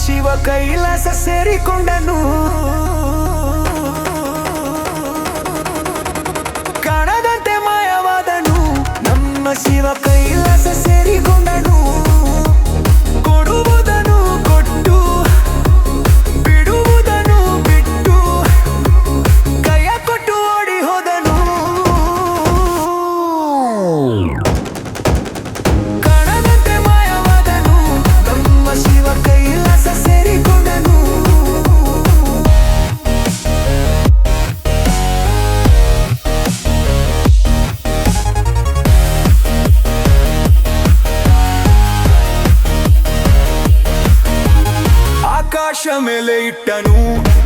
ಶಿವ ಕೈಲಾಸ ಸೇರಿಕೊಂಡನು. ಕಾಣದಂತೆ ಮಾಯವಾದನು. ನಮ್ಮ ಶಿವ ಕೈಲಾಸ ಸೇರಿಕೊಂಡನು. ಕೊಡುವುದನ್ನು ಕೊಟ್ಟು ಬಿಡುವುದನ್ನು ಬಿಟ್ಟು ಕೈಯ ಕೊಟ್ಟು ಓಡಿ ಹೋದನು. ಕಾಣದಂತೆ ಮಾಯವಾದನು. ನಮ್ಮ ಶಿವ ಕೈಲಾಸ ಸೇರಿಕೊಂಡನು. ಆಕಾಶ ಮೇಲೆ ಇಟ್ಟನು.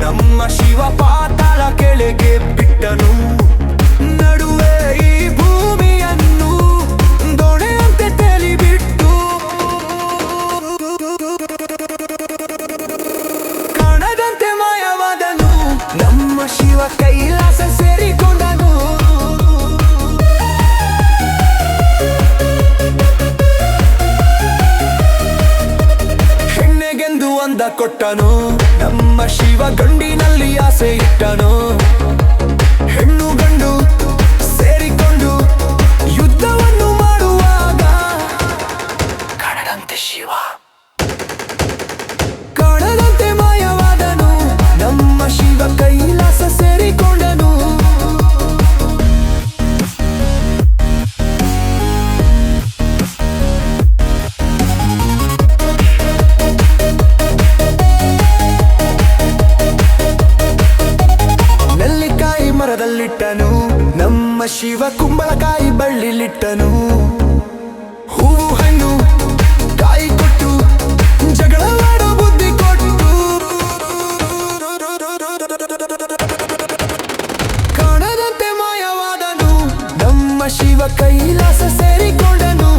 ನಮ್ಮ ಶಿವ ಪಾತಾಳ ಕೆಳಗೆ ಬಿಟ್ಟನು. ನಡುವೆ ಈ ಭೂಮಿಯನ್ನು ದೊಣೆಯಂತೆ ತೇಲಿಬಿಟ್ಟು ಕಾಣದಂತೆ ಮಾಯವಾದನು. ನಮ್ಮ ಶಿವ ಕೈಲಾಸ ಸೇರಿಕೊಂಡನು. ಹೆಣ್ಣೆಗೆಂದು ಅಂದ ಕೊಟ್ಟನು. ನಮ್ಮ ಶಿವ ಗಂಡಿನಲ್ಲಿ ಆಸೆ ಇಟ್ಟನು. ಹೆಣ್ಣು ಗಂಡು ಸೇರಿಕೊಂಡು ಯುದ್ಧವನ್ನು ಮಾಡುವಾಗ ಕಾಣದಂತೆ ಶಿವ ಕಾಣದಂತೆ ಮಾಯವಾದನು. ನಮ್ಮ ಶಿವ ಕೈಲಾಸ ಸೇರಿಕೊಂಡನು. ನೆಲ್ಲಿಕಾಯಿ ಮರದಲ್ಲಿಟ್ಟನು. ನಮ್ಮ ಶಿವ ಕುಂಬಳಕಾಯಿ ಬಳ್ಳಿಲಿಟ್ಟನು. ಹೂವು ಹಣ್ಣು ಕಾಯಿ ಕೊಟ್ಟು ಜಗಳವಾಡೋ ಬುದ್ಧಿ ಕೊಟ್ಟು ಕಾಣದಂತೆ ಮಾಯವಾದನು. ನಮ್ಮ ಶಿವ ಕೈಲಾಸ ಸೇರಿಕೊಂಡನು.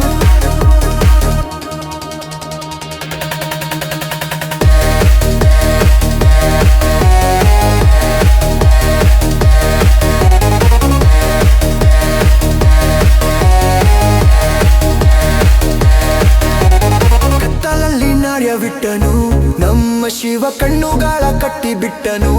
ಕತ್ತಲಲ್ಲಿ ನಾರ್ಯವಿಟ್ಟನು. ನಮ್ಮ ಶಿವ ಕಣ್ಣುಗಾಳ ಕಟ್ಟಿ ಬಿಟ್ಟನು.